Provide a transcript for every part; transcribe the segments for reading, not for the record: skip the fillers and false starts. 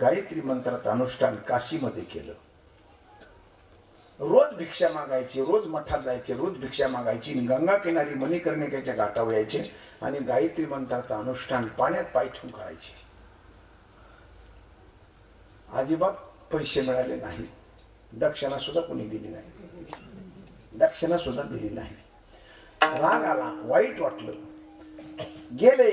गायत्री मंत्राचं अनुष्ठान काशीमध्ये केलं. रोज भिक्षा मागायची, रोज मठात जायचे, रोज भिक्षा मागायची, गंगा किनारी मणिकर्णिकेच्या घाटावर यायचे आणि गायत्री मंत्राचं अनुष्ठान पाण्यात पाय ठेवून करायचे. अजिबात पैसे मिळाले नाही, दक्षिणा सुद्धा कोणी दिली नाही, दक्षिणा सुद्धा दिली नाही. राग आला, वाईट वाटलं. गेले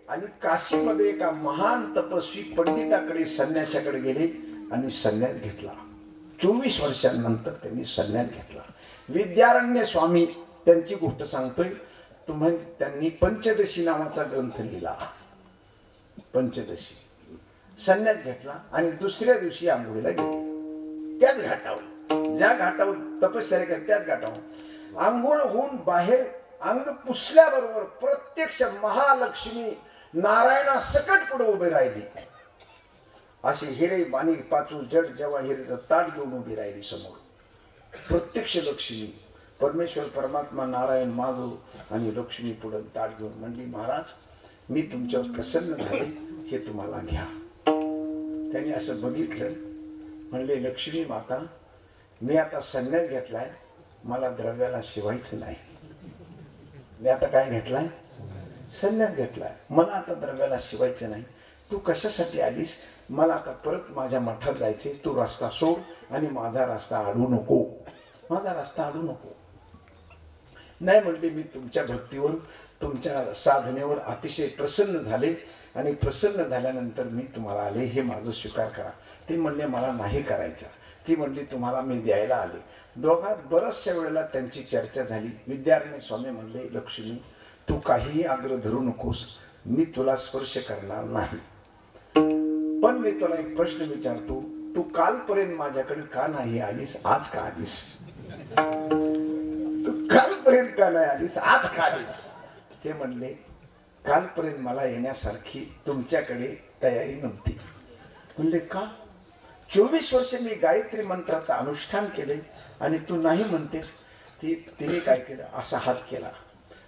आणि काशीमध्ये एका महान तपस्वी पंडिताकडे संन्यासाकडे गेले आणि संन्यास घेतला. 24 वर्षांनंतर त्यांनी संन्यास घेतला. विद्यारण्य स्वामी त्यांची गोष्ट सांगतोय. त्यांनी पंचदशी नावाचा ग्रंथ लिहिला. पंचदशी. संन्यास घेतला आणि दुसऱ्या दिवशी आंघोळीला गेले. त्याच घाटावर, ज्या घाटावर तपश्चर्या केली त्याच घाटावर आंघोळ होऊन बाहेर अंग पुसल्याबरोबर प्रत्यक्ष महालक्ष्मी नारायणा सकट पुढे उभे राहिली. असे हिरे बाणी पाचू जड जवाहिरेचं ताट घेऊन उभी राहिली समोर. प्रत्यक्ष लक्ष्मी, परमेश्वर परमात्मा नारायण माधव आणि लक्ष्मी पुढे ताट घेऊन म्हणली, महाराज मी तुमच्यावर प्रसन्न झाले, हे तुम्हाला घ्या. त्यांनी असं बघितलं, म्हणले लक्ष्मी माता मी आता संन्यास घेतलाय, मला द्रव्याला शिवायचं नाही. मी आता काय घेतलाय? संन्यास घेतलाय, मला आता द्रव्याला शिवायचं नाही. तू कशासाठी आलीस? मला आता परत माझ्या मठात जायचे, तू रस्ता सोड आणि माझा रस्ता अडू नको, माझा रस्ता अडू नको. नाही म्हणले, मी तुमच्या भक्तीवर, तुमच्या साधनेवर अतिशय प्रसन्न झाले आणि प्रसन्न झाल्यानंतर मी तुम्हाला आले, हे माझं स्वीकार करा. ते म्हणले मला नाही करायचं. ती म्हणली तुम्हाला मी द्यायला आले. दोघात बऱ्याचशा वेळेला त्यांची चर्चा झाली. विद्यारण्य स्वामी म्हणले, लक्ष्मी तू काहीही आग्रह धरू नकोस, मी तुला स्पर्श करणार नाही. पण मी तुला एक प्रश्न विचारतो, तू कालपर्यंत माझ्याकडे का नाही आलीस, आज का आलीस? तू कालपर्यंत का नाही आलीस, आज का आलीस? ते म्हणले कालपर्यंत मला येण्यासारखी तुमच्याकडे तयारी नव्हती. म्हणले का? 24 वर्ष मी गायत्री मंत्राचं अनुष्ठान केले आणि तू नाही म्हणतेस. तिने काय केलं, असा हात केला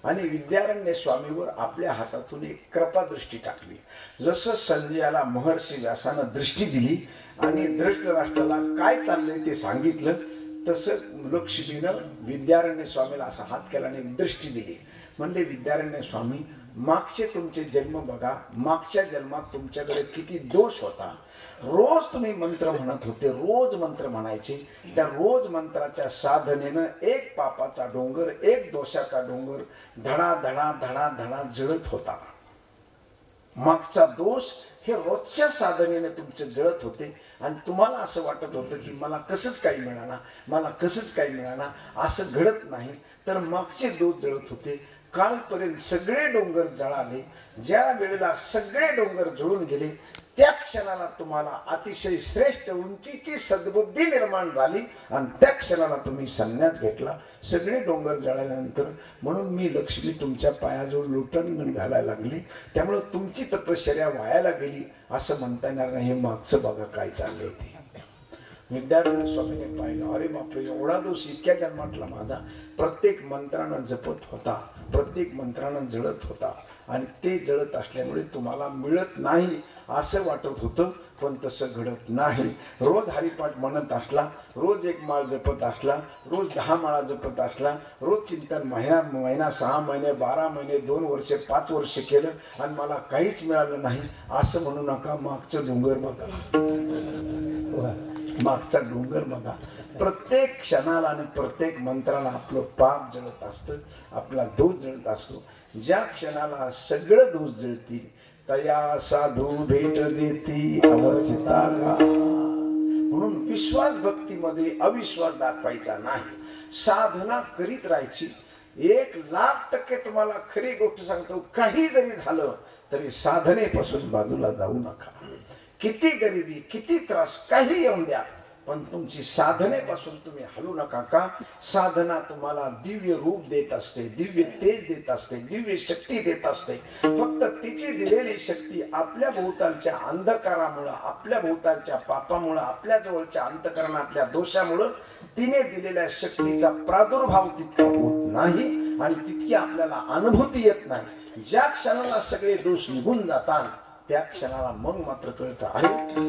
आणि विद्यारण्य स्वामीवर आपल्या हातातून एक कृपा दृष्टी टाकली. जसं संजयाला महर्षी व्यासानं दृष्टी दिली आणि धृतराष्ट्राला काय चाललंय ते सांगितलं, तसं लक्ष्मीनं विद्यारण्य स्वामीला असा हात केला आणि एक दृष्टी दिली. म्हणजे विद्यारण्य स्वामी मागचे तुमचे जन्म बघा, मागच्या जन्मात तुमच्याकडे किती दोष होता. रोज तुम्ही मंत्र म्हणत होते, रोज मंत्र म्हणायचे. त्या रोज मंत्राच्या साधनेनं एक पापाचा डोंगर, एक दोषाचा डोंगर धडा धडा धडा धडा जळत होता. मागचा दोष हे रोजच्या साधनेने तुमचे जळत होते आणि तुम्हाला असं वाटत होतं की मला कसंच काही मिळाना, मला कसंच काही मिळाना, असं घडत नाही. तर मागचे दोष जळत होते. कालपर्यंत सगळे डोंगर जळाले. ज्या वेळेला सगळे डोंगर जळून गेले त्या क्षणाला तुम्हाला अतिशय श्रेष्ठ उंचीची सद्बुद्धी निर्माण झाली आणि त्या क्षणाला तुम्ही संन्यास घेतला. सगळे डोंगर जळाल्यानंतर म्हणून मी लक्ष्मी तुमच्या पायाजवळ लोटण घालायला लागली. त्यामुळे तुमची तपश्चर्या वायाला गेली असं म्हणता येणार नाही. हे मागचं बघा काय चाललंय ते. विद्यारण्य स्वामीने पाहिलं, अरे बापरे, एवढा दोष इतक्या जन्मातला माझा. प्रत्येक मंत्रानं जपत होता, प्रत्येक मंत्रानं जळत होता आणि ते जळत असल्यामुळे तुम्हाला मिळत नाही असं वाटत होतं, पण तसं घडत नाही. रोज हरिपाठ म्हणत असला, रोज एक माळ जपत असला, रोज 10 माळा जपत असला, रोज चिंतन महिना 6 महिने 12 महिने 2 वर्ष 5 वर्ष केलं आणि मला काहीच मिळालं नाही असं म्हणू नका. मागचं डोंगर बघा, मागचा डोंगर बघा. प्रत्येक क्षणाला आणि प्रत्येक मंत्राला आपलं पाप जळत असतं, आपला दोष जळत असतो. ज्या क्षणाला सगळं दोष जळतील तया साधू भेट देती अवचिता का. म्हणून विश्वास भक्तीमध्ये अविश्वास दाखवायचा नाही, साधना करीत राहायची. 1,00,000% तुम्हाला खरी गोष्ट सांगतो, काही जरी झालं तरी साधनेपासून बाजूला जाऊ नका. किती गरिबी, किती त्रास, काही येऊन द्या, पण तुमची साधनेपासून तुम्ही हलू नका. का? साधना तुम्हाला दिव्य रूप देत असते, दिव्य तेज देत असते, दिव्य शक्ती देत असते. फक्त तिची दिलेली शक्ती आपल्या भोवतालच्या अंधकारामुळं, आपल्या भोवतालच्या पापामुळं, आपल्या जवळच्या अंतकरणातल्या दोषामुळं तिने दिलेल्या शक्तीचा प्रादुर्भाव तितका होत नाही आणि तितकी आपल्याला अनुभूती येत नाही. ज्या क्षणाला सगळे दोष निघून जातात त्या क्षणाला मग मात्र कळतं, आहे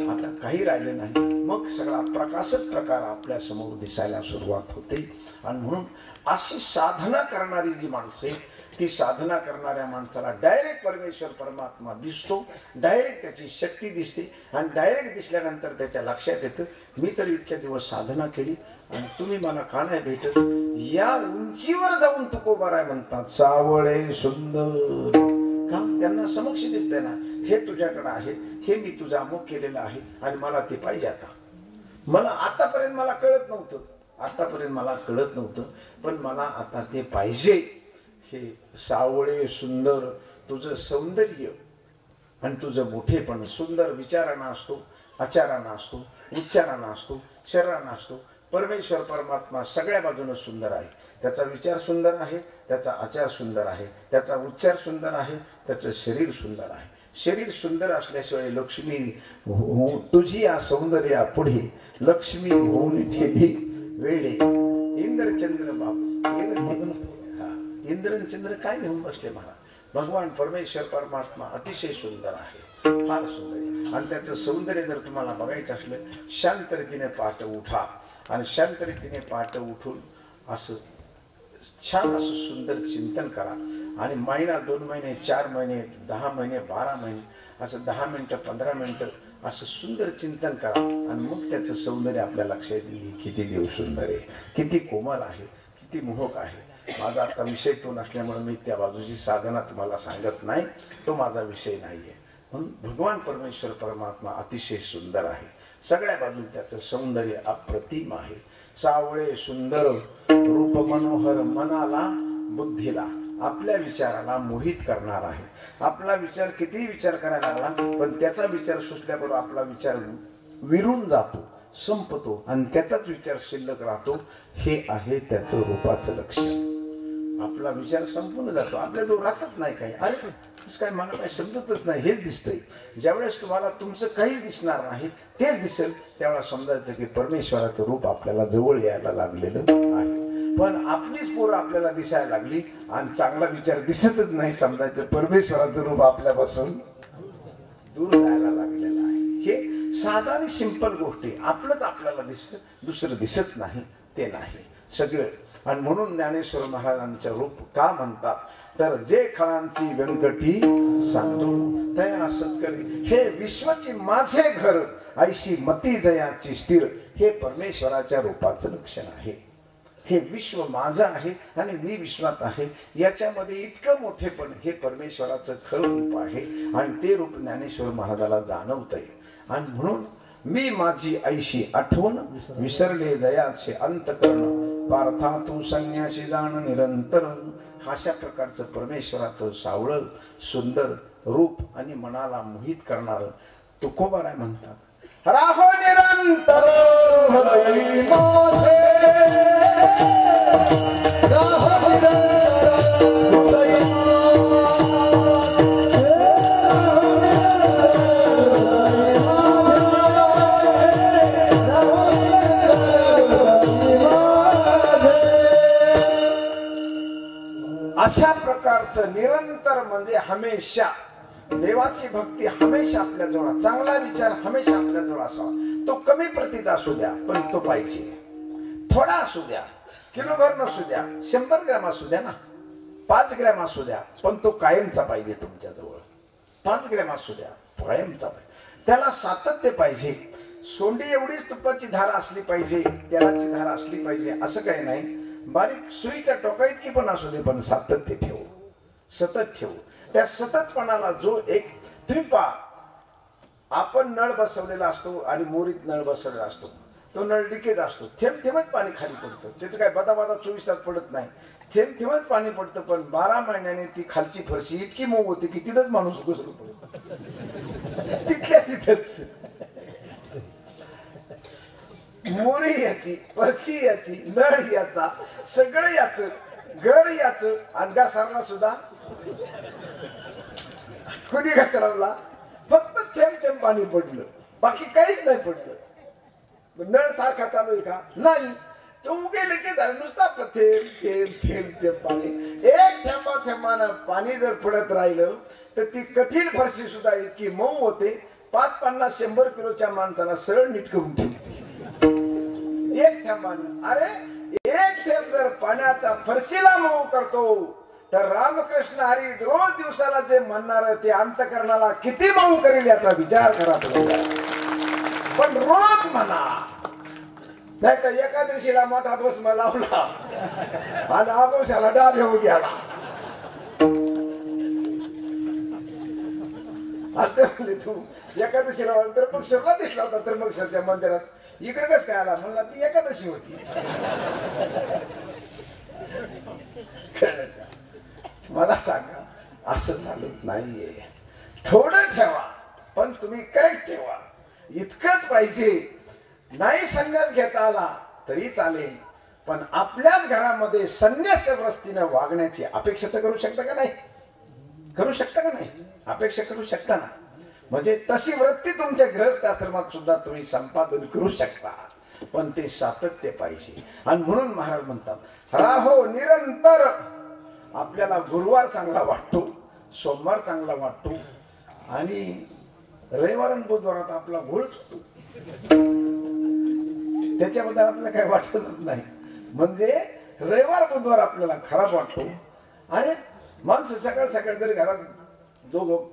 आता काही काही राहिलं नाही, मग सगळा प्रकाशक प्रकार आपल्या समोर दिसायला सुरुवात होते. आणि म्हणून अशी साधना करणारी जी माणसं आहे, ती साधना करणाऱ्या माणसाला डायरेक्ट परमेश्वर परमात्मा दिसतो, डायरेक्ट त्याची शक्ती दिसते. आणि डायरेक्ट दिसल्यानंतर त्याच्या लक्षात येतं, मी तर इतक्या दिवस साधना केली आणि तुम्ही मला का नाही भेटत. या उंचीवर जाऊन तुकोबाराय म्हणतात, सावळे सुंदर. का? त्यांना समक्ष दिसतंय ना, हे तुझ्याकडे आहे, हे मी तुझा अमुक केलेलं आहे आणि मला ते पाहिजे. आता मला आतापर्यंत मला कळत नव्हतं, पण मला आता ते पाहिजे. हे सावळे सुंदर, तुझं सौंदर्य आणि तुझं मोठेपण सुंदर विचारांना असतो, आचारांना असतो, उच्चारांना असतो, शरीरांना असतो. परमेश्वर परमात्मा सगळ्या बाजूने सुंदर आहे. त्याचा विचार सुंदर आहे, त्याचा आचार सुंदर आहे, त्याचा उच्चार सुंदर आहे, त्याचं शरीर सुंदर आहे. शरीर सुंदर असल्याशिवाय लक्ष्मी तुझी या सौंदर्या पुढे लक्ष्मी होऊन ठेली वेळे. इंद्रचंद्र बाप, इंद्रचंद्र काय घेऊन बसले महाराज. भगवान परमेश्वर परमात्मा अतिशय सुंदर आहे, फार सुंदर आहे. आणि त्याचं सौंदर्य जर तुम्हाला बघायचं असलं, शांत रीतीने पहाटे उठा आणि शांत रीतीने पहाटे उठून असं छान असं सुंदर चिंतन करा. आणि महिना, 2 महिने, 4 महिने, 10 महिने, 12 महिने, असं 10 मिनिटं, 15 मिनिटं असं सुंदर चिंतन करा. आणि मग त्याचं सौंदर्य आपल्या लक्षात येईल. किती देव सुंदर आहे, किती कोमल आहे, किती मोहक आहे. माझा आता विषय तो नसल्यामुळे मी त्या बाजूची साधना तुम्हाला सांगत नाही, तो माझा विषय नाहीये. म्हणून भगवान परमेश्वर परमात्मा अतिशय सुंदर आहे. सगळ्या बाजून त्याचं सौंदर्य अप्रतिम आहे. सावळे सुंदर रूप मनोहर, मनाला बुद्धीला आपल्या विचाराला मोहित करणार आहे. आपला विचार कितीही विचार करायला लागला, पण त्याचा विचार सुटल्याबरोबर आपला विचार विरून जातो, संपतो आणि त्याचाच विचार शिल्लक राहतो. हे आहे त्याचं रूपाचं लक्षण. आपला विचार संपून जातो, आपल्या जो राहतच नाही काही. अरे काय, मला काही समजतच नाही, हेच दिसतंय. ज्यावेळेस तुम्हाला तुमचं काहीच दिसणार नाही, तेच दिसेल, त्यावेळेला समजायचं की परमेश्वराचं रूप आपल्याला जवळ यायला लागलेलं आहे. पण आपलीच पोरं आपल्याला दिसायला लागली आणि चांगला विचार दिसतच नाही, समजायचं परमेश्वराचं रूप आपल्यापासून दूर जायला लागलेलं आहे. हे साधा आणि सिंपल गोष्टी. आपलंच आपल्याला दिसतं, दुसरं दिसत नाही, ते नाही सगळं. आणि म्हणून ज्ञानेश्वर महाराजांचं रूप का म्हणतात तर, जे खळांची व्यंकटी सांडू तया सत्करी, हे विश्वाची माझे घर, ऐशी मती जयाची स्थिर. हे परमेश्वराच्या रूपाचं लक्षण आहे. हे विश्व माझं आहे आणि मी विश्वात आहे, याच्यामध्ये इतकं मोठेपण हे परमेश्वराचं खरं रूप आहे. आणि ते रूप ज्ञानेश्वर महाराजाला जाणवतंय. आणि म्हणून मी माझी ऐशी आठवण, विसरले जयाचे अंतकरण, पार्था तू संन्याशी जाण निरंतर. अशा प्रकारचं परमेश्वराचं सावळं सुंदर रूप आणि मनाला मोहित करणारं तुकोबाराय म्हणतात, राहो निरंतर हृदयी माझे, राहो निरंतर हृदयी अशा प्रकारचं निरंतर म्हणजे हमेशा. देवाची भक्ती हमेशा आपल्या जवळ, चांगला विचार हमेशा आपल्या जवळ असावा. तो कमी प्रतीचा असू द्या पण तो पाहिजे. थोडा असू द्या, किलोभर नसू द्या, 100 ग्रॅम असू द्या ना, 5 ग्रॅम असू द्या, पण तो कायमचा पाहिजे तुमच्या जवळ. 5 ग्रॅम असू द्या, कायमचा पाहिजे. त्याला सातत्य पाहिजे. सोंडी एवढीच तुपाची धार असली पाहिजे, तेलाची धार असली पाहिजे असं काही नाही. बारीक सुईच्या टोका इतकी पण असू दे, पण सातत्य ठेवू, सतत ठेवू. त्या सततपणाला जो एक ट्रिपा आपण नळ बसवलेला असतो आणि मोरीत नळ बसवलेला असतो, तो नळ लिकेज असतो, थेंब थेंबच पाणी खाली पडतं. त्याचं काय बदा 24 तास पडत नाही, थेंब थेंबच पाणी पडतं. पण 12 महिन्याने ती खालची फरशी इतकी मऊ होती की तिथंच माणूस घुसरू पडतो, तिथल्या तिथंच. मोरी याची, फरशी याची, नळ याचा, सगळं याचं, घर याचं. आणि घसरला सुद्धा कुणी घसरवला, फक्त थेंब थेंब पाणी पडलं, बाकी काहीच नाही पडलं. नळ सारखा चालू आहे का? नाही. तो गेले की झालं नुसतं आपलं थेंब थेंब थेंब थेंब पाणी. एक थेंबानं पाणी जर पडत राहिलं तर ती कठीण फरशी सुद्धा इतकी मऊ होते 50, 100 किलोच्या माणसाला सरळ नीट करून ठेवते एक थेंबानं. अरे एक थेंब जर पाण्याचा फरशीला मऊ करतो तर रामकृष्ण हरी रोज दिवसाला जे म्हणणार ते अंतकरणाला किती मऊ करेल याचा विचार करा तुम्ही. पण रोज म्हणा, नाही तर एकादशीला मोठा भस्म लावला आणि आमोशाला डाब येऊ गेला. आता म्हणले तू एकादशीला तर मग शर्ला दिसला होता तर मग सध्या मंदिरात इकडे कस काय आला म्हणला ती एकादशी होती. मला सांगा असं चालत नाहीये. थोडं ठेवा पण तुम्ही करेक्ट ठेवा, इतकंच पाहिजे. नाही संन्यास घेता आला तरी चालेल, पण आपल्याच घरामध्ये संन्यास वृत्तीने वागण्याची अपेक्षा तर करू शकता का नाही? करू शकता का नाही? अपेक्षा करू शकता ना. म्हणजे तशी वृत्ती तुमच्या गृहस्थ आश्रमात सुद्धा तुम्ही संपादन करू शकता, पण ते सातत्य पाहिजे. आणि म्हणून महाराज म्हणतात राहो निरंतर. आपल्याला गुरुवार चांगला वाटतो, सोमवार चांगला वाटतो आणि रविवार आणि बुधवारात आपला घोळच होतो, त्याच्याबद्दल आपल्याला काय वाटतच नाही. म्हणजे रविवार बुधवार आपल्याला खराब वाटतो. अरे माणसं सकाळ सकाळ जर घरात दोघं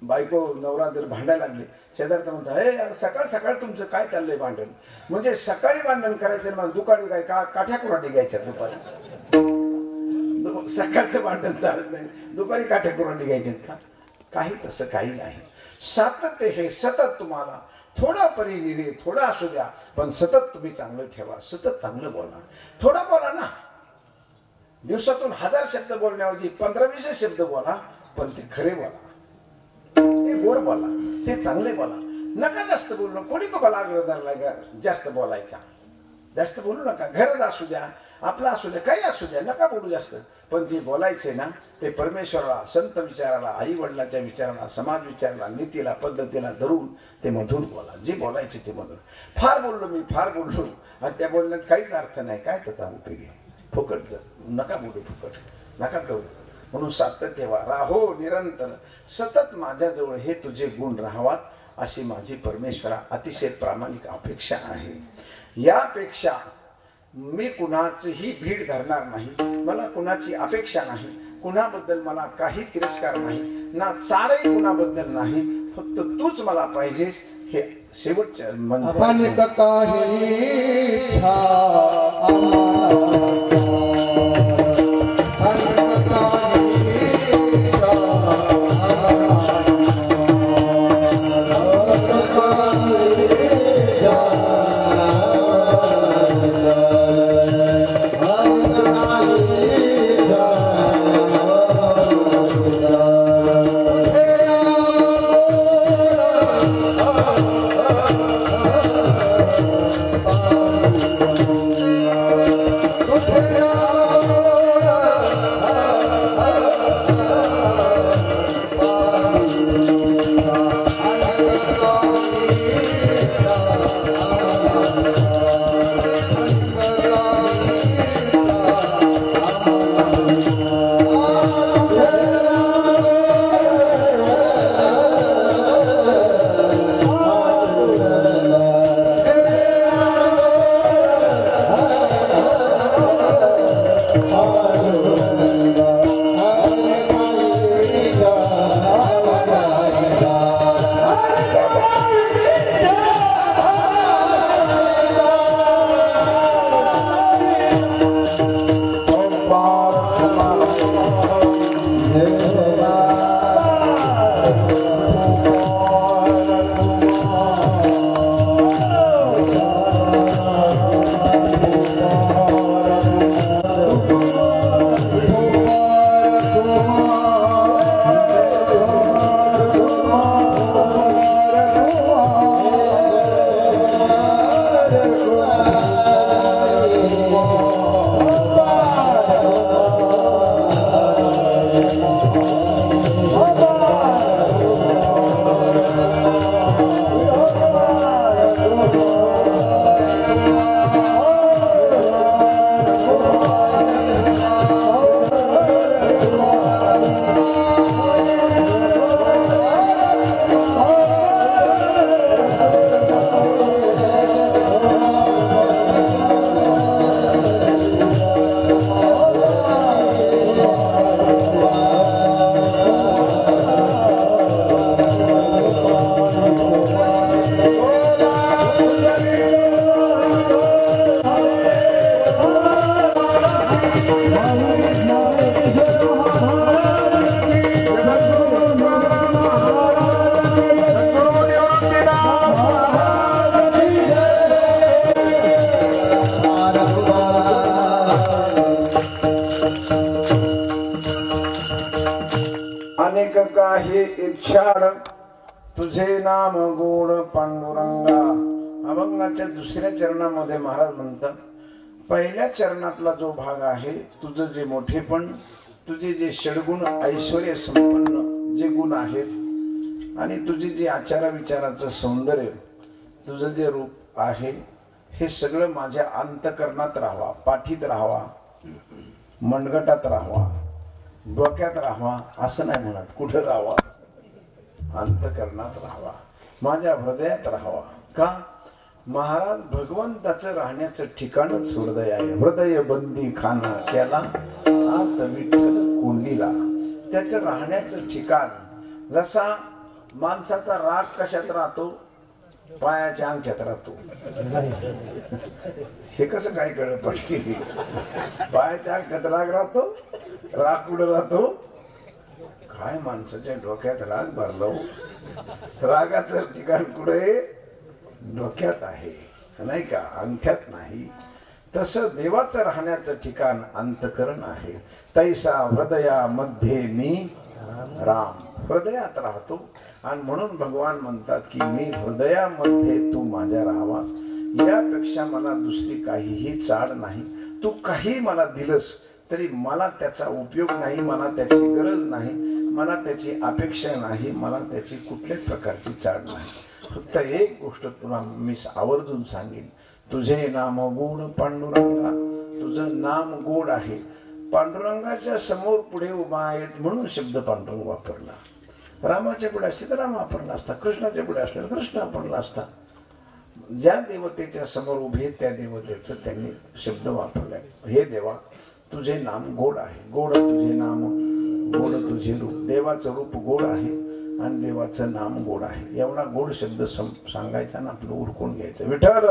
बायको नवरा जर भांडायला लागले, शेजारचा म्हणतो हे सकाळ सकाळ तुमचं काय चाललंय भांडण. म्हणजे सकाळी भांडण करायचं मग दुपारी काय काठ्या कुराटी घ्यायच्या. दुपारी सकाळचं भांडण चालत नाही, दुपारी काठ्या कुराटी घ्यायच्यात का? काही तसं काही नाही. सातत्य हे सतत तुम्हाला थोडा परिनिरे थोडा असू द्या, पण सतत तुम्ही चांगलं ठेवा, सतत चांगलं बोला. थोडं बोला ना, दिवसातून 1000 शब्द बोलण्याऐवजी 15-20 शब्द बोला, पण ते खरे बोला, ते गोड बोला, ते चांगले बोला. नका जास्त बोलणं. कोणी तुम्हाला आग्रह धरलाय का जास्त बोलायचा? जास्त बोलू नका. घरात असू द्या, आपला असू द्या, काही असू द्या, नका बोलू जास्त. पण जे बोलायचे ना ते परमेश्वराला, संत विचाराला, आई वडिलांच्या विचाराला, समाज विचाराला, नीतीला, पद्धतीला धरून ते मधुर बोला. जे बोलायचे ते मधुर. फार बोललो मी, फार बोललो आणि त्या बोलण्यात काहीच अर्थ नाही, काय त्याचा उपयोग आहे? फुकट. नका बोलू फुकट, नका करू. म्हणून सातत्य ठेवा. राहो निरंतर, सतत माझ्याजवळ हे तुझे गुण राहावात अशी माझी परमेश्वरा अतिशय प्रामाणिक अपेक्षा आहे. यापेक्षा मी कुणाचीही भीड धरणार नाही. मला कुणाची अपेक्षा नाही, कुणाबद्दल मला काही तिरस्कार नाही, ना चाळही कुणाबद्दल नाही. फक्त तूच मला पाहिजेस. हे शेवटच्या अनेक काही इच्छाड तुझे नाम गोड पांडुरंगा. अभंगाच्या दुसऱ्या चरणामध्ये महाराज म्हणतात, पहिल्या चरणातला जो भाग आहे, तुझं जे मोठेपण, तुझे जे षडगुण ऐश्वर्य संपन्न जे गुण आहेत आणि तुझे जे आचार विचाराचं सौंदर्य, तुझं जे रूप आहे, हे सगळं माझ्या अंतकरणात राहावा, पाठीत राहावा, मनगटात राहावा, डोक्यात राहावा असं नाही म्हणत. कुठं राहावा? अंतकरणात राहावा, माझ्या हृदयात राहावा. का? महाराज भगवंताचं राहण्याचं ठिकाणच हृदय आहे. हृदय बंदी खाना केला आत विठ्ठल कोंडीला. त्याचं राहण्याचं ठिकाण, जसा माणसाचा राग कशात राहतो? पायाच्या अंगठ्यात राहतो. हे कसं काय कळलं पटकी? पायाच्या अंगठ्यात राग राहतो. राग कुठं राहतो? काय माणसाच्या डोक्यात राग भरलो. रागाचं ठिकाण कुठे? डोक्यात आहे, नाही का? अंगठ्यात नाही. तसं देवाचं राहण्याचं ठिकाण अंतकरण आहे. तैसा हृदयामध्ये मी राम. हृदयात राहतो आणि म्हणून भगवान म्हणतात की मी हृदयामध्ये तू माझ्या राहावास. यापेक्षा मला दुसरी काहीही चाड नाही. तू काही मला दिलंस तरी मला त्याचा उपयोग नाही, मला त्याची गरज नाही, मला त्याची अपेक्षा नाही, मला त्याची कुठल्याच प्रकारची चाड नाही. फक्त एक गोष्ट तुला मी आवर्जून सांगेन, तुझे नाम गोड पांडुरंगा. तुझं नाम गोड आहे. पांडुरंगाच्या समोर पुढे उभा आहेत म्हणून शब्द पांडुरंग वापरला. रामाच्या पुढे असते तर राम वापरला असता, कृष्णाच्या पुढे असले तर कृष्ण वापरला असता. ज्या देवतेच्या समोर उभे आहेत त्या देवतेचं त्यांनी शब्द वापरलाय. हे देवा, तुझे नाम गोड आहे. गोड तुझे नाम, गोड तुझे रूप. देवाचं रूप गोड आहे आणि देवाचं नाम गोड आहे. एवढा गोड शब्द सांगायचा ना आपलं उरकून घ्यायचं. विठ्ठल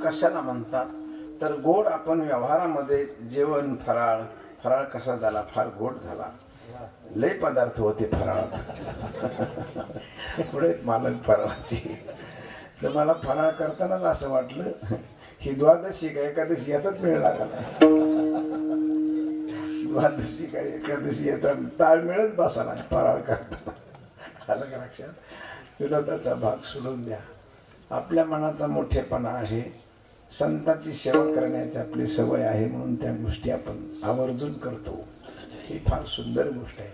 कशाला म्हणतात तर गोड आपण व्यवहारामध्ये जेवण फराळ, फराळ कसा झाला? फार गोड झाला. लय पदार्थ होते फराळात. पुढे मालक फराळाची. तर मला फराळ करतानाच असं वाटलं ही द्वादशी का एकादशी याचाच वेळ लागला. द्वादशी का एकादशी येतात ताळ मिळत बसाला फराळ करताना. आलं का लक्षात? विरोधाचा भाग सोडून द्या. आपल्या मनाचा मोठेपणा आहे, संतांची सेवा करण्याची आपली सवय आहे म्हणून त्या गोष्टी आपण आवर्जून करतो. ही फार सुंदर गोष्ट आहे.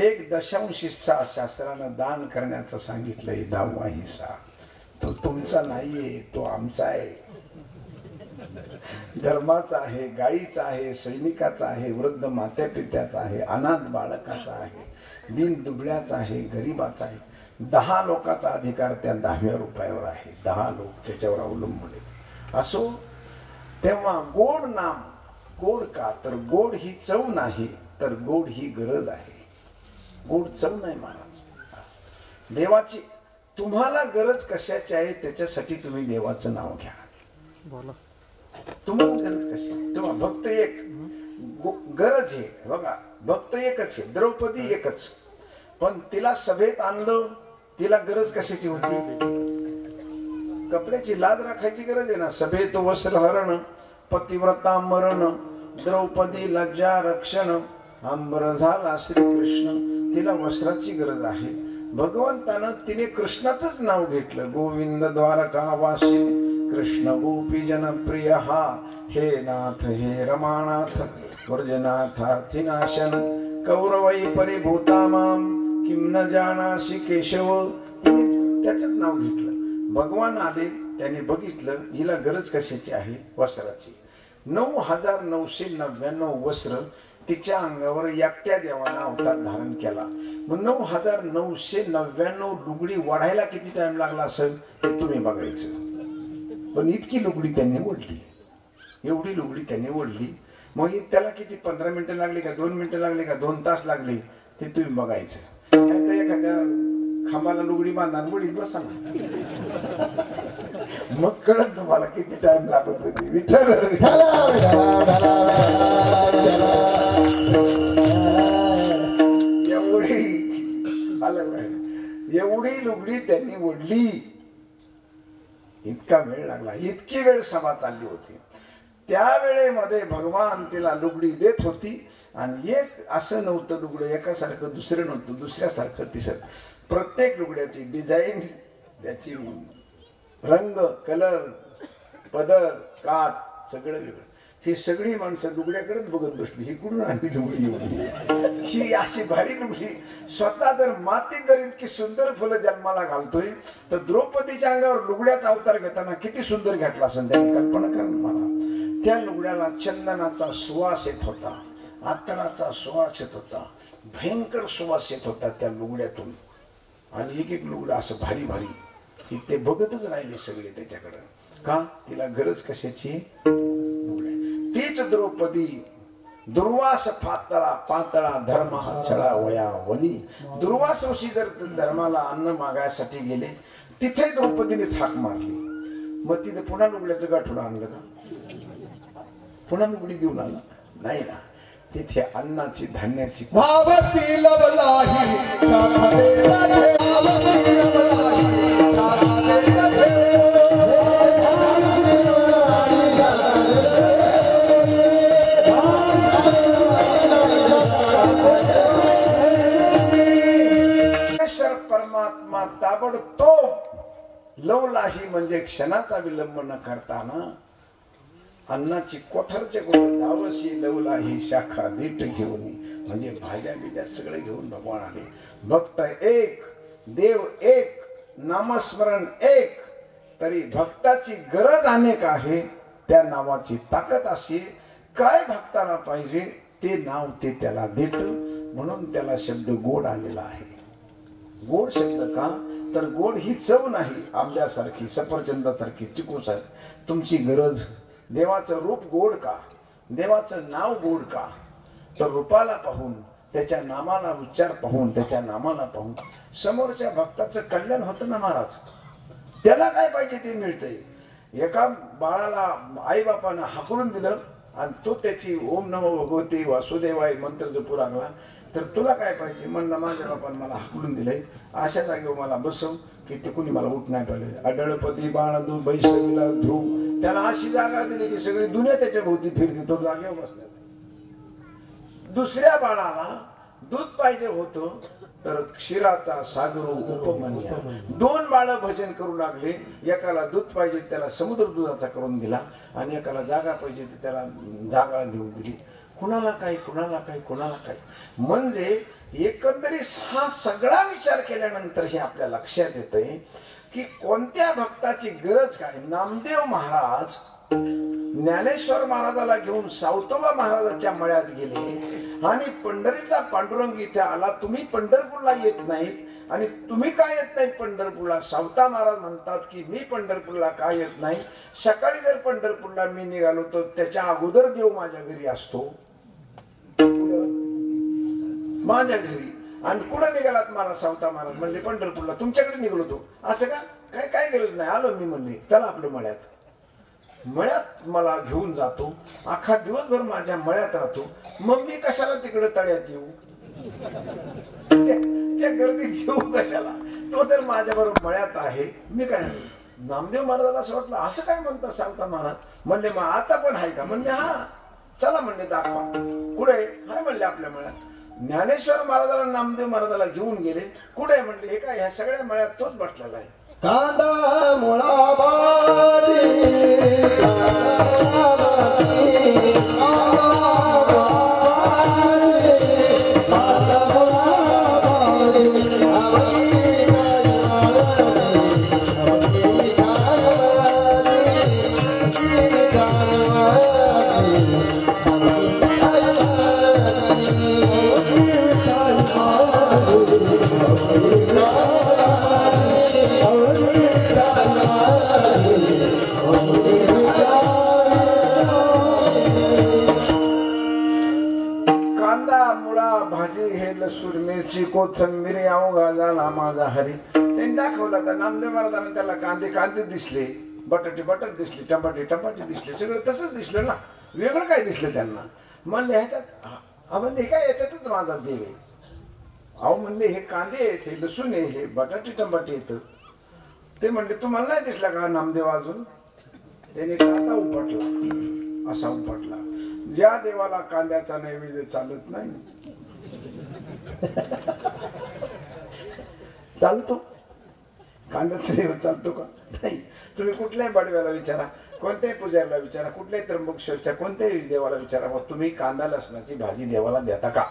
1 हिस्सा शास्त्रानं दान करण्याचं सांगितलंय. 10वा हिस्सा तो तुमचा नाहीये, तो आमचा आहे. धर्माचा आहे, गाईचा आहे, सैनिकाचा आहे, वृद्ध मात्या पित्याचा आहे, अनाथ बाळकाचा आहे, दीन दुबळ्याचा आहे, गरीबाचा आहे. 10 लोकांचा अधिकार त्या 10व्या रुपयावर आहे. 10 लोक त्याच्यावर अवलंबून आहेत. असो, तेव्हा गोड नाम. गोड का? तर गोड ही चव नाही, तर गोड ही गरज आहे. गोड चव नाही महाराज. देवाची तुम्हाला गरज कशाची आहे त्याच्यासाठी तुम्ही देवाचं नाव घ्या. तुम्हाला गरज कशी? तेव्हा भक्त एक, गरज आहे बघा. भक्त एकच आहे, द्रौपदी एकच. पण तिला सभेत आणलं, तिला गरज कशाची होती? कपड्याची लाज राखायची गरज आहे ना. सभेत वस्त्रहरण, पतिव्रता मरण, द्रौपदी लज्जा रक्षण, अंबर झाला श्रीकृष्ण. तिला वस्त्राची गरज आहे. भगवंतानं तिने कृष्णाचंच नाव घेतलं. गोविंद द्वारकावासी कृष्ण गोपी जनप्रिय हा. हे नाथ हे रमानाथ व्रजनाथार्थिनाशन कौरवै परिभूता माम किम न जानासी केशव, तिने त्याचंच नाव घेतलं. भगवान आले, त्याने बघितलं हिला गरज कशाची आहे, वस्त्राची. 9,999 वस्त्र तिच्या अंगावर एकट्या देवानं अवतार धारण केला. मग 9,999 लुगडी वाढायला किती टाइम लागला असेल ते तुम्ही बघायचं. पण इतकी लुगडी त्यांनी ओढली, एवढी लुगडी त्यांनी ओढली. मग त्याला किती 15 मिनिटं लागली का, 2 मिनिटं लागली का, 2 तास लागले ते तुम्ही बघायचं. नाही तर एखाद्या खांबाला लुगडी बांधणार मुडीत बसा ना, मग कळत तुम्हाला किती टाइम लागत होती. विठ्ठल एवढी लुगडी त्यांनी ओढली, इतका वेळ लागला. इतकी वेळ सभा चालली होती. त्या वेळेमध्ये भगवान तिला लुगडी देत होती. आणि एक असं नव्हतं लुगडं एकासारखं दुसरं नव्हतं, दुसऱ्यासारखं तिसरं. प्रत्येक लुगड्याची डिझाईन, त्याची रंग, कलर, पदर, काठ सगळं वेगळं. ही सगळी माणसं लुगड्याकडेच बघत बसली. ही कुठून आणली लुगडी एवढी, ही अशी भारी लुगडी. स्वतः जर मातीत जर इतकी सुंदर फुलं जन्माला घालतोय, तर द्रौपदीच्या अंगावर लुगड्याचा अवतार घेताना किती सुंदर घेतला असेल त्यांनी, कल्पना करा मला. त्या लुगड्याला चंदनाचा सुवास येत होता, अत्तराचा सुवास येत होता, भयंकर सुवास येत होता त्या लुगड्यातून. आणि एक एक लुगडं असं भारी भारी, की ते बघतच राहिले सगळे त्याच्याकडं. का, तिला गरज कशाची, तीच द्रौपदी दुर्वास पातळा पातळा धर्म छळा वया वनी. दुर्वास ऋषी जर धर्माला अन्न मागायसाठी गेले, तिथे द्रौपदीनेच हाक मारली. मग तिथे पुन्हा लुगड्याचं गाठून आणलं का, पुन्हा लुगडी घेऊन आला नाही ना. तिथे अन्नाची धान्याची भावची लवलाही परमात्मा ताबडतोब लवलाही म्हणजे क्षणाचा विलंब न करताना अन्नाची कोठरचे कोठर धावसी लवलाही शाखा दीट घेऊन, म्हणजे भाज्या बिज्या सगळे घेऊन भगवान आले. भक्त एक, देव एक, नामस्मरण एक, तरी भक्ताची गरज अनेक आहे. त्या नावाची ताकद अशी, काय भक्ताला पाहिजे ते नाव ते त्याला देत. म्हणून त्याला शब्द गोड आलेला आहे. गोड शब्द का, तर गोड ही चव नाही आंब्यासारखी, सफरचंदासारखी, चिकूसारखी. तुमची गरज, देवाचं रूप गोड का, देवाचं नाव गोड का, तर रूपाला पाहून, त्याच्या नामाला उच्चार पाहून, त्याच्या नामाला पाहून समोरच्या भक्ताचं कल्याण होतं ना महाराज. त्याला काय पाहिजे ते मिळतंय. एका बाळाला आई बापानं हाकलून दिलं आणि तो त्याची ओम नमो भगवते वासुदेवाय मंत्र जपू लागला, तर तुला काय पाहिजे म्हणलं, माझ्या बापानं मला हाकलून दिलंय, अशा जागेवर मला बसव की ते कुणी मला उठ नाही पाहिजे. अडळपती बाळादू बैसवीला ध्रुव, त्याला अशी जागा दिली की सगळी दुनिया त्याच्या भोवती फिरते, तो जागेवर बसला. दुसऱ्या बाळाला दूध पाहिजे होतं, तर क्षीराचा सागर उपमन्या. 2 बाळ भजन करू लागले. एकाला दूध पाहिजे त्याला समुद्र दुधाचा करून दिला, आणि एकाला जागा पाहिजे त्याला जागा देऊन दिली. कुणाला काय, कुणाला काय, कुणाला काय. म्हणजे एकंदरीत हा सगळा विचार केल्यानंतर हे आपल्या लक्षात येतंय की कोणत्या भक्ताची गरज काय. नामदेव महाराज ज्ञानेश्वर महाराजाला घेऊन सावतोबा महाराजाच्या मळ्यात गेले, आणि पंढरीचा पांडुरंग इथे आला. तुम्ही पंढरपूरला येत नाहीत, आणि तुम्ही काय येत नाहीत पंढरपूरला. सावता महाराज म्हणतात की मी पंढरपूरला का येत नाही. सकाळी जर पंढरपूरला मी निघालो तर त्याच्या अगोदर देव माझ्या घरी असतो, माझ्या घरी. आणि कुठं निघालात मला सावता महाराज म्हणले, पंढरपूरला. तुमच्याकडे निघलो तो. असं का, काय काय गरज नाही, आलो मी म्हणले. चला आपलं मळ्यात, मळ्यात मला घेऊन जातो, अख्खा दिवसभर माझ्या मळ्यात राहतो. मग मी कशाला तिकडे तळ्यात येऊ, त्या गर्दीत येऊ कशाला. तो जर माझ्या बरोबर मळ्यात आहे, मी काय. नामदेव महाराजाला असं वाटलं, असं काय म्हणतात सावता महाराज. म्हणले मग आता पण आहे का. म्हणजे हा, चला म्हणले दाखवा. कुठे हाय म्हणले, आपल्या मळ्यात. ज्ञानेश्वर महाराजाला नामदेव महाराजाला घेऊन गेले. कुठे म्हणले, हे काय, ह्या सगळ्या मळ्यात तोच बसलेला आहे. कांदा मुळाबादी कांदा कोथंबीर अवघा झाला माझा हरी. त्यांनी दाखवला तर नामदेव महाराजांना त्याला कांदे कांदे दिसले, बटाटे बटाटे दिसले, टमाटे टमाटे दिसले, सगळं तसंच दिसलं ना, वेगळं काय दिसलं त्यांना. म्हणले ह्याच्यात म्हणले काय याच्यातच माझा देव आहे. अहो म्हणले हे कांदे आहेत, हे लसूण आहे, हे बटाटे टमाटे येतं. ते म्हणले तुम्हाला नाही दिसला का नामदेव अजून. त्याने कांदा उपटला, असा उपटला. ज्या देवाला कांद्याचा नैवेद्य चालत नाही चालतो कांद्याचा नैवेद्य चालतो का नाही. तुम्ही कुठल्याही बडव्याला विचारा, कोणत्याही पुजाऱ्याला विचारा, कुठल्याही त्र्यंबकेश्वरच्या कोणत्याही देवाला विचारा, मग तुम्ही कांदा लसणाची भाजी देवाला देता का.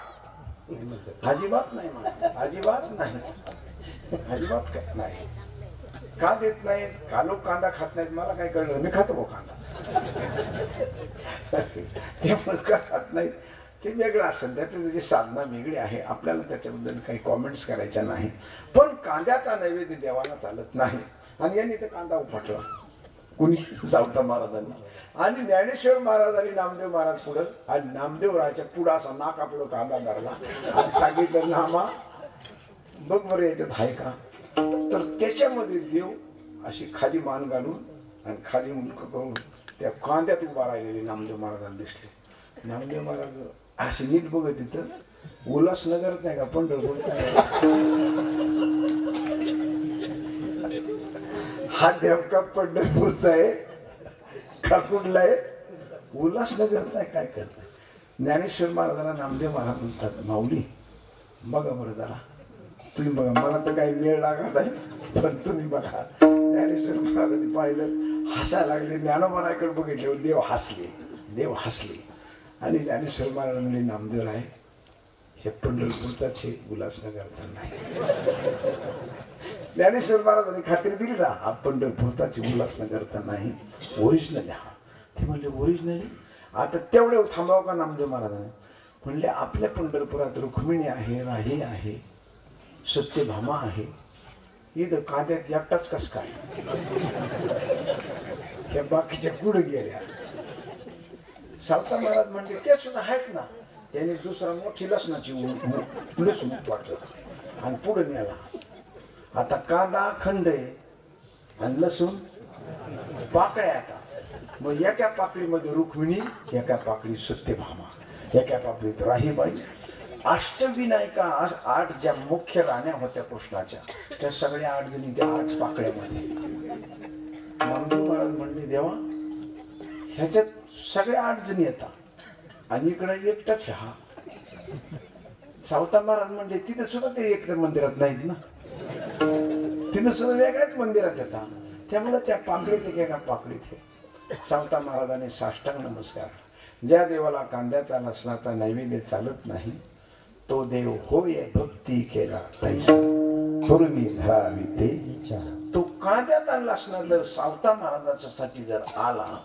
अजिबात नाही, अजिबात नाही, अजिबात काय नाही. का देत नाहीत, का लोक कांदा खात नाहीत मला काय कळलं. मी खातो कांदा त्यामुळे का खात नाहीत ते वेगळं असेल, त्याची त्याची साधना वेगळी आहे. आपल्याला त्याच्याबद्दल काही कॉमेंट्स करायच्या नाही. पण कांद्याचा नैवेद्य देवाला चालत नाही. आणि यांनी ते कांदा उपटला कुणी, सावता महाराजांनी. आणि ज्ञानेश्वर महाराजांनी नामदेव महाराज पुढं, आणि नामदेव राजाच्या पुढं असा नाका पुढं कांदा धरला आणि सांगितलं नामा बघ बरं याच्यात आहे का. तर त्याच्यामध्ये देव अशी खाली मान घालून आणि खाली मुंडकं करून त्या कांद्यात उभा राहिलेले नामदेव महाराजांना दिसले. नामदेव महाराज असे नीट बघत तिथं, उल्हासनगरच आहे का पंढरपूरचा आहे. हा नेमका पंढरपूरचा आहे का कुठला आहे, उल्हासनगरचा आहे. काय करताय. ज्ञानेश्वर महाराजांना नामदेव महाराज म्हणतात माऊली बघा बरं जरा, तुम्ही बघा, मला तर काही मेळ लागत आहे पण तुम्ही बघा. ज्ञानेश्वर महाराजांनी पाहिलं, हसायला लागले. ज्ञानोबाराकडे बघितले, देव हसले, देव हसले. आणि ज्ञानेश्वर महाराजांनी नामदेव आहे हे पंढरपूरचाच आहे, उल्हासनगरचा नाही. ज्ञानेश्वर महाराजांनी खात्री दिली ना, हा पंढरपूरचाच उल्हासनगरचा नाही, ओरिजिनल हा. ते म्हणले ओरिजिनली. आता तेवढे थांबावं का नामदेव महाराजांनी. म्हणले आपल्या पंढरपुरात रुक्मिणी आहे, राही आहे, सत्यभामा आहे, इथं कांद्यात एकटाच कस काय, त्या बाकीच्या कुठं गेल्या. सावता महाराज म्हणले ते सुद्धा आहेत ना. त्याने दुसरा मोठी लसणाची लसूण वाटलं आणि पुढे नेला. आता कांदा खंड आहे आणि लसूण पाकळ्या. आता मग एका पाकळीमध्ये रुक्मिणी, एका पाकळीत सत्यभामा, एका पाकळीत राहीबाई. अष्टविनायका 8 ज्या मुख्य राण्या होत्या कृष्णाच्या, त्या सगळ्या 8 जणी त्या 8 पाकळ्यामध्ये. नामदेव महाराज म्हणले देवा ह्याच्यात सगळ्या 8 जणी येतात आणि इकडे एकटाच हा. सावता महाराज म्हणले तिथे सुद्धा ते एक मंदिरात नाहीत ना, तिथे सुद्धा वेगळ्याच मंदिरात येतात. त्यामुळे त्या पाकळीत एका पाकळीत. सावता महाराजांनी साष्टांग नमस्कार. ज्या देवाला कांद्याचा लसणाचा नैवेद्य चालत नाही तो देव होय भक्ती केला तैसा पूर्वी धरावी ते. तो कांद्याचा लसणा जर सावता महाराजाच्या साठी जर आला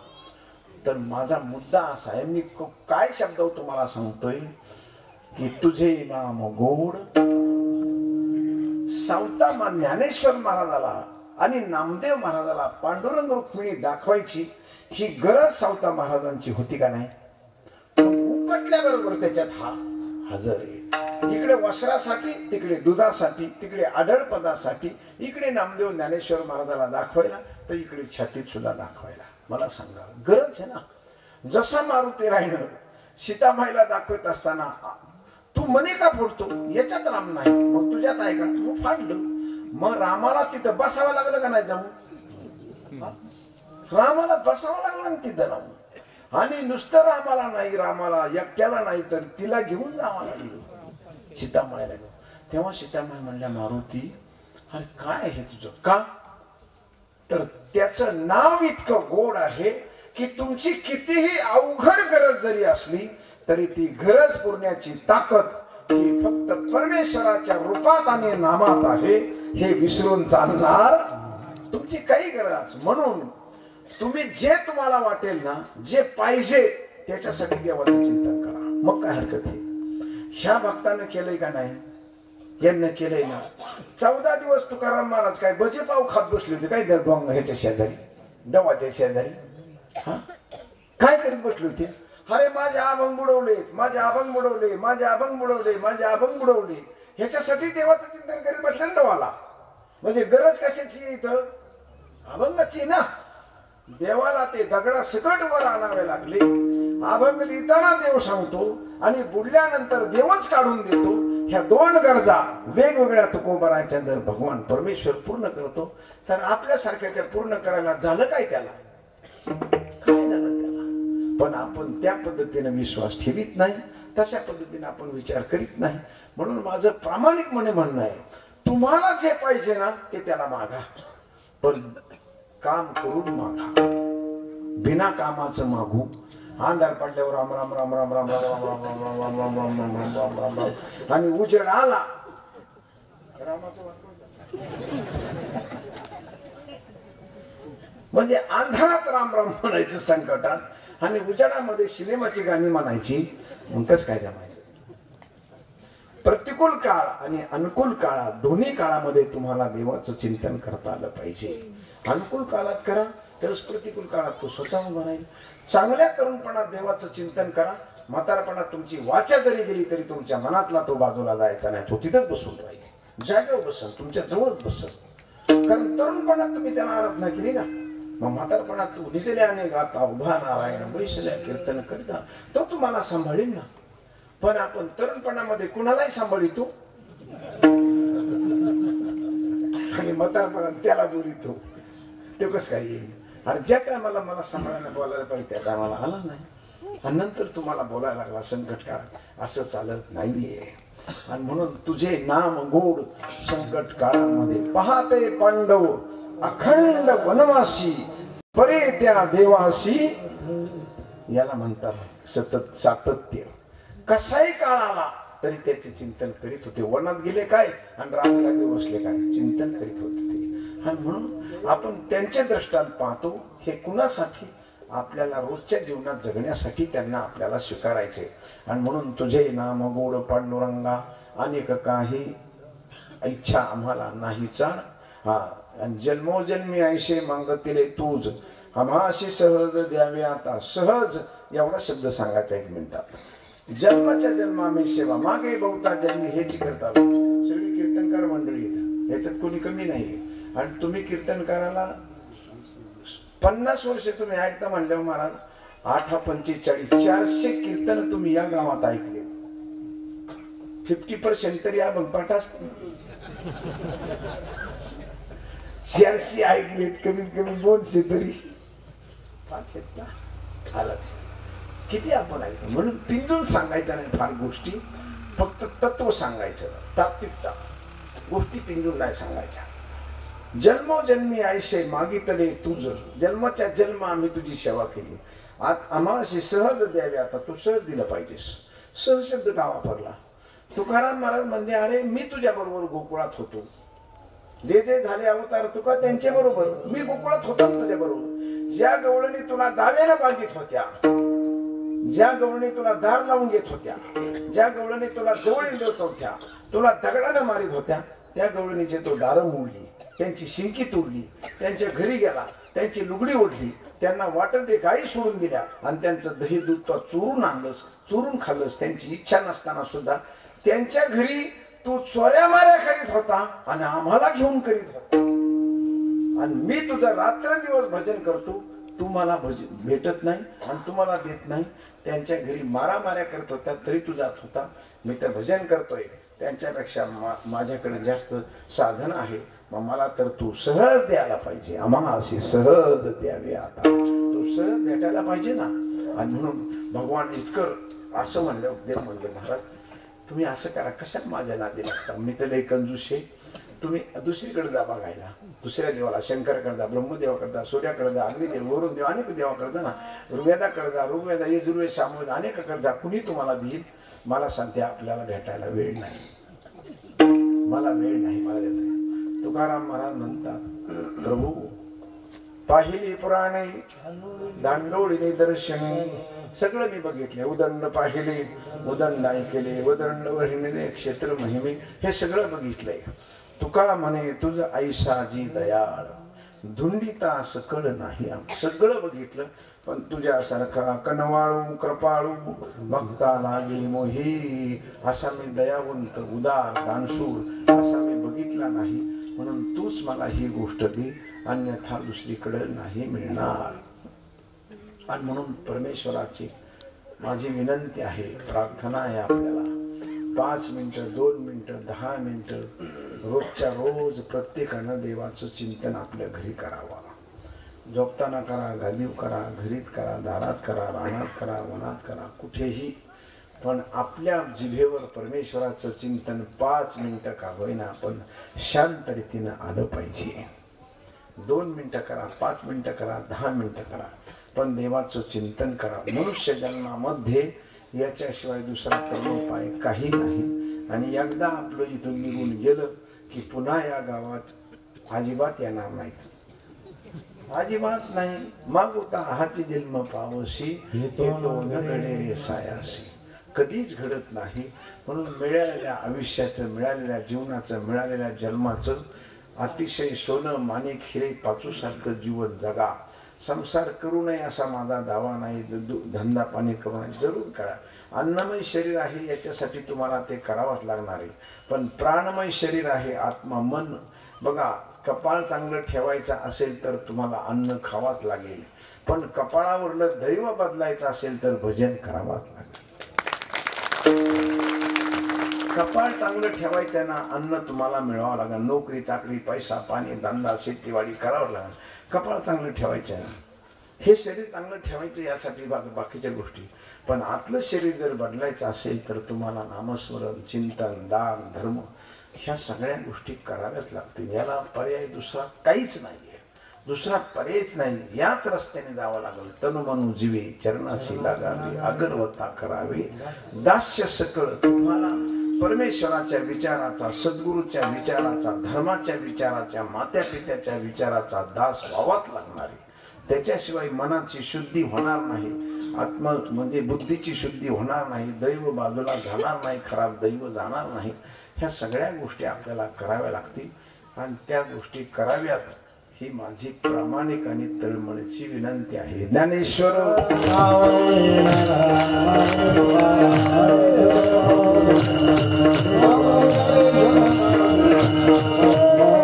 तर माझा मुद्दा असा आहे, मी काय शब्द तुम्हाला सांगतोय की तुझे नाम गोड. सावता ज्ञानेश्वर महाराजाला आणि नामदेव महाराजाला पांडुरंग रुक्मिणी दाखवायची ही गरज सावता महाराजांची होती का नाही. उपटल्याबरोबर त्याच्यात हा हजर आहे. इकडे वस्त्रासाठी, तिकडे दुधासाठी, तिकडे आढळपदासाठी, इकडे नामदेव ज्ञानेश्वर महाराजाला दाखवायला, तर इकडे छातीत सुद्धा दाखवायला. मला सांगा गरज आहे ना. जसा मारुती राहिलं सीतामाईला दाखवत असताना तू मने का फोडतो, याच्यात राम नाही मग तुझ्यात आहे का, मग फाडलं. मग रामाला तिथं बसावं लागलं का नाही जाऊन, रामाला बसावं लागलं ना तिथं जाऊन. आणि नुसतं रामाला नाही, रामाला एकट्याला नाही तर तिला घेऊन जावं लागलं सीतामाईला. तेव्हा सीतामाई म्हणल्या मारुती अरे काय आहे तुझं का, तर त्याचं नाव इतकं गोड आहे की तुमची कितीही अवघड गरज जरी असली तरी ती गरज पुरण्याची ताकद ही फक्त परमेश्वराच्या रूपात आणि नामात आहे, हे विसरून चालणार तुमची काही गरज. म्हणून तुम्ही जे तुम्हाला वाटेल ना, जे पाहिजे त्याच्यासाठी देवाचं चिंतन करा, मग काय हरकत आहे. ह्या भक्तानं केलंय का नाही, यांना केलंय ना. 14 दिवस तुकाराम महाराज काय भजे पाव खात बसले होते काय डोंग ह्याच्या शेजारी, डवाच्या शेजारी. हा काय करीत बसले होते, अरे माझे अभंग बुडवले, माझे अभंग बुडवले, माझे अभंग बुडवले, माझे अभंग बुडवले. ह्याच्यासाठी देवाचं चिंतन करीत बसलं ना मला. म्हणजे गरज कशाची इथं? अभंगाची ना. देवाला ते दगडा सकट वर आणावे लागले. अभंग लिहिताना देव सांगतो आणि बुडल्यानंतर देवच काढून देतो. ह्या दोन गरजा वेगवेगळ्या तुकोबराच्या जर भगवान परमेश्वर पूर्ण करतो तर आपल्यासारख्या पूर्ण करायला झालं काय त्याला? काय झालं त्याला? पण आपण त्या पद्धतीने विश्वास ठेवीत नाही, तशा पद्धतीने आपण विचार करीत नाही. म्हणून माझं प्रामाणिकपणे म्हणणं आहे, तुम्हाला जे पाहिजे ना ते त्याला मागा, पण काम करून मागा. बिना कामाचं मागू. अंधार पडल्यावर राम राम राम राम राम राम राम राम राम राम राम राम राम राम राम राम राम आणि उजेड आला रामाचं म्हणजे अंधारात राम राम म्हणायचं संकटात आणि उजेडामध्ये सिनेमाची गाणी म्हणायची. मग कसं काय जमायचं? प्रतिकूल काळ आणि अनुकूल काळात दोन्ही काळामध्ये तुम्हाला देवाचं चिंतन करता आलं पाहिजे. अनुकूल काळात करा तरच प्रतिकूल काळात तो स्वतः उभा राहील. चांगल्या तरुणपणात देवाचं चिंतन करा. म्हातारपणात तुमची वाचा जरी गेली तरी तुमच्या मनातला तो बाजूला जायचा नाही, तो तिथंच बसून राहील. जागेवर बसल, तुमच्या जवळच बसल. कारण तरुणपणात तुम्ही त्याला आराधना केली ना, मग म्हातारपणात तू निसल्याने गाता उभा नारायण बैसल्या कीर्तन करता तो तुम्हाला सांभाळील ना. पण आपण तरुणपणामध्ये कुणालाही सांभाळितो आणि म्हातारपणात त्याला बोलितो. ते कसं काय येईल? आणि ज्या टायमाला मला सांभाळायला बोलायला पाहिजे त्या टायमाला आला नाही आणि नंतर तुम्हाला बोलायला लागला संकट काळात. असं चालत नाहीये. आणि म्हणून तुझे नाम गोड संकट काळामध्ये पाहते पांडव अखंड वनवासी परे त्या देवासी. याला म्हणतात सतत सातत्य. कसाही काळ आला तरी त्याचे चिंतन करीत होते. वनात गेले काय आणि राजगादी बसले काय, चिंतन करीत होते ते. आणि म्हणून आपण त्यांच्या दृष्टांत पाहतो. हे कुणासाठी? आपल्याला रोजच्या जीवनात जगण्यासाठी त्यांना आपल्याला स्वीकारायचे. आणि म्हणून तुझे नाम गोड पांडुरंगा अनेक काही इच्छा आम्हाला नाही चाण. हा जन्मोजन्मी ऐशे मागतिले तूज आम्हाशी सहज द्यावे आता सहज. एवढा शब्द सांगायचा 1 मिनिटात. जन्माच्या जन्मामी सेवा मागे बहुता जन्मी हेची करता सगळी कीर्तनकार मंडळी येतात, याच्यात कोणी कमी नाही. आणि तुम्ही कीर्तनकाराला 50 वर्ष तुम्ही ऐकता म्हणल्यावर महाराज 8 45 400 कीर्तन तुम्ही या गावात ऐकले. 50% तरी अभंग पाठ असते. 400 ऐकलेत, कमीत कमी 200 तरी पाठ आहेत ना. किती आपण ऐकतो. म्हणून पिंजून सांगायचं नाही फार गोष्टी, फक्त तत्व सांगायचं. तात्विकता गोष्टी पिंजून नाही सांगायच्या. जन्मोजन्मी ऐशे मागितले तुझ जन्माच्या जन्म आम्ही तुझी सेवा केली. आम्हाशी सहज द्यावे आता तू सहज दिलं पाहिजेस. सहज शब्द का वापरला? तुकाराम महाराज म्हणले अरे मी तुझ्या बरोबर गोकुळात होतो. जे जे झाले अवतार तुका त्यांच्या बरोबर मी गोकुळात होतो तुझ्या बरोबर. ज्या गवळणी तुला दाव्याला बांधित होत्या, ज्या गवळणी तुला दार लावून घेत होत्या, ज्या गवळणी तुला जवळ देत होत्या, तुला दगडानं मारित होत्या, त्या गवळणीचे तो दारं मोडली, त्यांची शिंकी तोडली, त्यांच्या घरी गेला, त्यांची लुगडी ओढली, त्यांना वाटत ते गायी सोडून दिल्या आणि त्यांचं दही दूध तो चोरून आणलंस, चोरून खाल्लंस. त्यांची इच्छा नसताना सुद्धा त्यांच्या घरी तू चोऱ्या माऱ्या करीत होता आणि आम्हाला घेऊन करीत होता. आणि मी तुझं रात्रंदिवस भजन करतो, तू मला भेटत नाही आणि तुम्हाला देत नाही. त्यांच्या घरी मारामाऱ्या करत होता तरी तू जात होता. मी तर भजन करतोय, त्यांच्यापेक्षा माझ्याकडे जास्त साधन आहे. मग मला तर तू सहज द्यायला पाहिजे. आम्हाला असे सहज द्यावे आता तू सहज भेटायला पाहिजे ना. आणि म्हणून भगवान इतकं असं म्हणलं, देव म्हणले महाराज तुम्ही असं करा, कशात माझ्या नादी लागता? मी तर लई कंजूस आहे. तुम्ही दुसरीकडे जा बघायला, दुसऱ्या देवाला, शंकरकडे जा, ब्रह्मदेवाकडे जा, सूर्याकडे जा, अग्निदेव, वरुण देव, अनेक देवाकडे जा ना. ऋग्वेदाकडे जा, ऋग्वेदा, यजुर्वेद, सामवेद अनेकाकडे जा. कुणी तुम्हाला देईल? मला सांगते आपल्याला भेटायला वेळ नाही, मला वेळ नाही, मला देत नाही. तुकाराम महाराज म्हणतात प्रभू पाहिली पुराणे दांडोळीने दर्शने सगळं मी बघितले. उदंड पाहिले, उदंड ऐकले, उदंड वहिने क्षेत्र महिमे हे सगळं बघितलंय. तुका म्हणे तुझ ऐसा जी दयाळ धुंडीता सकळ नाही सगळं बघितलं पण तुझ्यासारखा कनवाळू कृपाळू भक्ता लागे मोही असा मी दयावंत उदार दानशूर असा मी बघितला नाही म्हणून तूच मला ही गोष्ट दे अन्यथा दुसरीकडे नाही मिळणार. आणि म्हणून परमेश्वराची माझी विनंती आहे प्रार्थना आहे आपल्याला 5 मिनिटं 2 मिनिटं 10 मिनिटं रोजच्या रोज प्रत्येकानं देवाचं चिंतन आपल्या घरी करावं. झोपताना करा, गादीव करा, घरीत करा, दारात करा, रानात करा, वनात करा, कुठेही पण आपल्या जिभेवर परमेश्वराचं चिंतन 5 मिनिटं का होईना पण शांत रीतीनं आलं पाहिजे. 2 मिनिटं करा, 5 मिनिटं करा, 10 मिनिटं करा पण देवाचं चिंतन करा. मनुष्य जन्मामध्ये याच्याशिवाय दुसरा कर्मोपाय काही नाही. आणि एकदा आपलं इथून निघून गेलं की पुन्हा या गावात अजिबात येणार नाहीत, अजिबात नाही. मागोता हाची जन्म पावसी येतो नगडे रे सायासी, कधीच घडत नाही. म्हणून मिळालेल्या आयुष्याचं, मिळालेल्या जीवनाचं, मिळालेल्या जन्माचं अतिशय सोनं माणिक हिरे पाचूसारखं जीवन जगा. संसार करू नये असा माझा दावा नाही, धंदा पाणी करू नये, जरूर करा. अन्नमय शरीर आहे याच्यासाठी तुम्हाला ते करावंच लागणार आहे. पण प्राणमय शरीर आहे, आत्मा मन. बघा, कपाळ चांगलं ठेवायचं असेल तर तुम्हाला अन्न खावाच लागेल, पण कपाळावरलं दैव बदलायचं असेल तर भजन करावाच लागेल. कपाळ चांगलं ठेवायचं ना, अन्न तुम्हाला मिळवावं लागेल. नोकरी चाकरी पैसा पाणी धंदा शेतीवाडी करावं लागेल. कपाळ चांगलं ठेवायचं आहे, हे शरीर चांगलं ठेवायचं यासाठी बाकीच्या गोष्टी. पण आतलं शरीर जर बदलायचं असेल तर तुम्हाला नामस्मरण, चिंतन, दान, धर्म ह्या सगळ्या गोष्टी कराव्याच लागतील. याला पर्याय दुसरा काहीच नाहीये, दुसरा पर्यायच नाही. याच रस्त्याने जावं लागेल. तनु मनु जीवे चरणाशी लागावे, अगरवता करावे दास्य सकळ. तुम्हाला परमेश्वराच्या विचाराचा, सद्गुरूच्या विचाराचा, धर्माच्या विचाराच्या, मात्या पित्याच्या विचाराचा दास व्हावाच लागणार आहे. त्याच्याशिवाय मनाची शुद्धी होणार नाही, आत्मा म्हणजे बुद्धीची शुद्धी होणार नाही, दैव बाजूला जाणार नाही, खराब दैव जाणार नाही. ह्या सगळ्या गोष्टी आपल्याला कराव्या लागतील आणि त्या गोष्टी कराव्यात ही माझी प्रामाणिक आणि तळमळीची विनंती आहे. ज्ञानेश्वर Oh